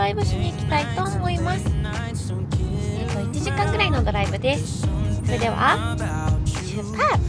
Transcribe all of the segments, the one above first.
イブしに行きたいと思います。1時間ぐらいのドライブです。それでは出発。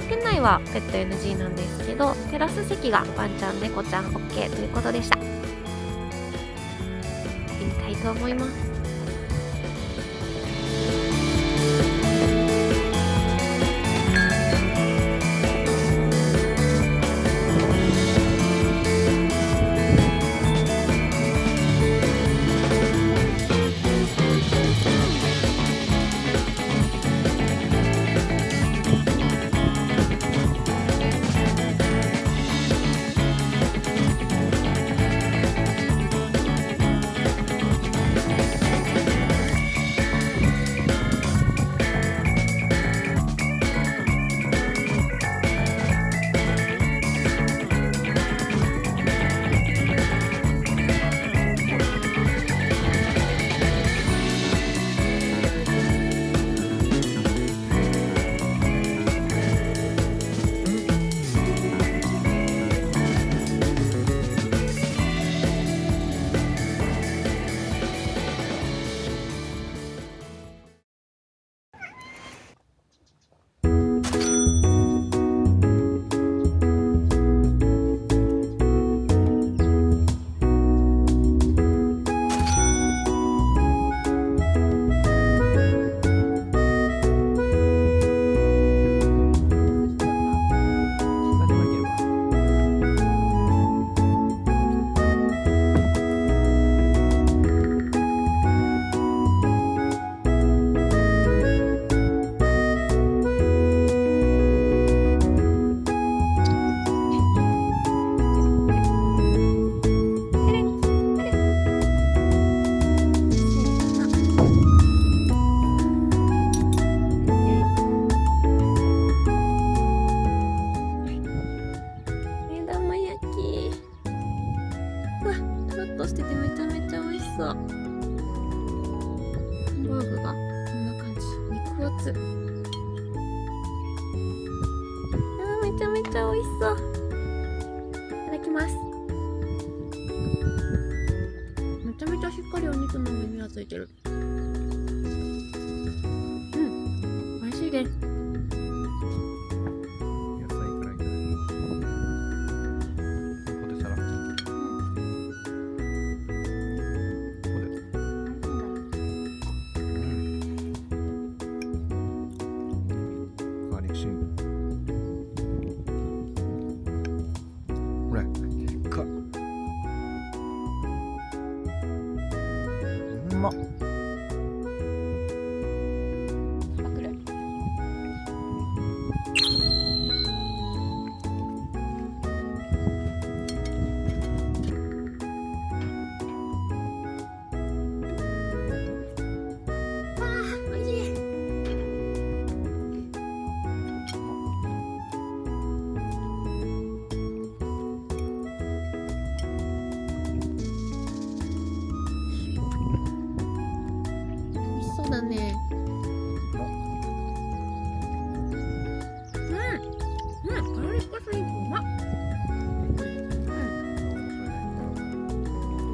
店内はペット NG なんですけど、テラス席がワンちゃん、猫ちゃん OK ということでした。行きたいと思います。しててめちゃめちゃ美味しそう。ハンバーグがこんな感じ、肉厚。めちゃめちゃ美味しそう。いただきます。めちゃめちゃしっかりお肉の上にはついてる。美味しいです。うまっ。こさんうまっ。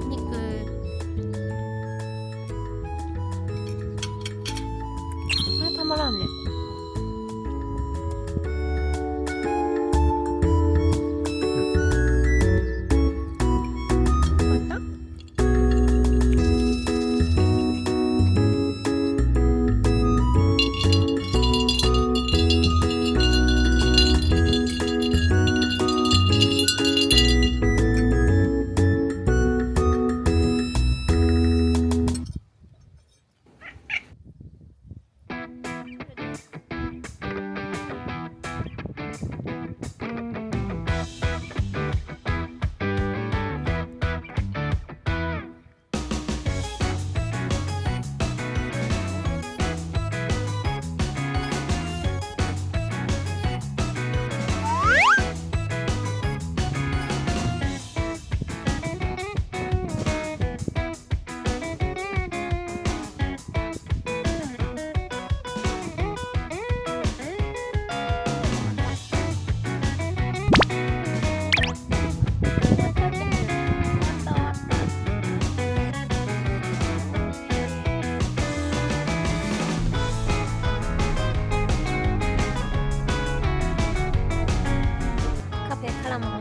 肉。これたまらんね。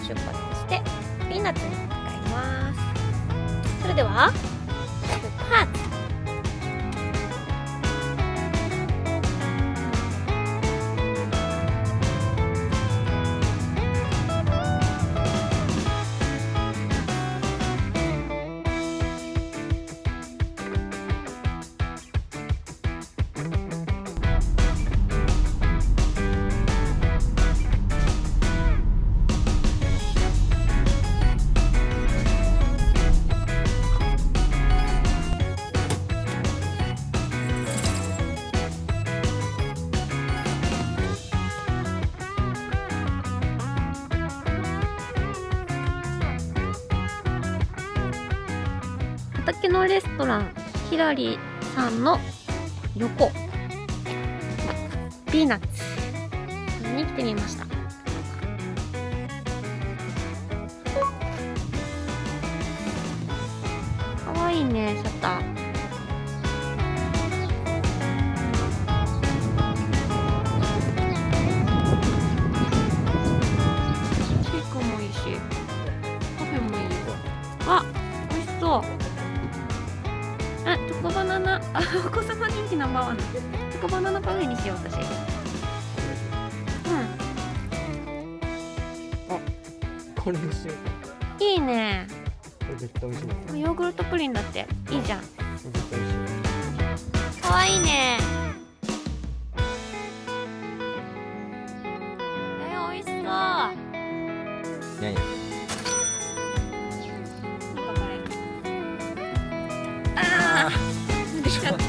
出発してピーナッツに向かいます。それでは出発。畑のレストランヒラリさんの横ピーナッツに来てみました。かわいいね、シャッター。シェイクもいいしカフェもいいよ。あ、美味しそう。あ、チョコバナナ、お子様人気ナンバーワン。チョコバナナパフェにしよう、私。これにしようか。いいね。これ絶対美味しい。ヨーグルトプリンだって、いいじゃん。絶対美味しい。かわいいね。美味しそう。いやいや。なんかこれ。ああ。出ちゃった。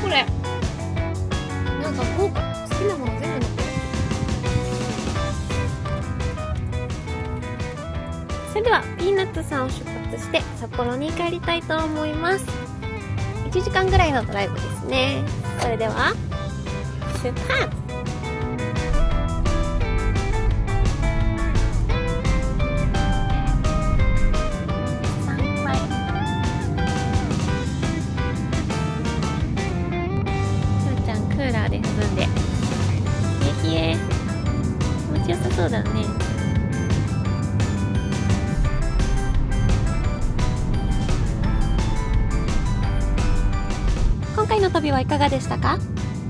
これなんか豪華。好きなもの全部乗ってる。それではピーナッツさんを出発して札幌に帰りたいと思います。1時間ぐらいのドライブですね。それでは出発。で踏んで冷え冷え気持ちよさそうだね。今回の旅はいかがでしたか？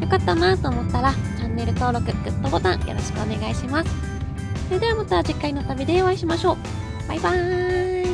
よかったなと思ったらチャンネル登録、グッドボタンよろしくお願いします。それではまた次回の旅でお会いしましょう。バイバーイ。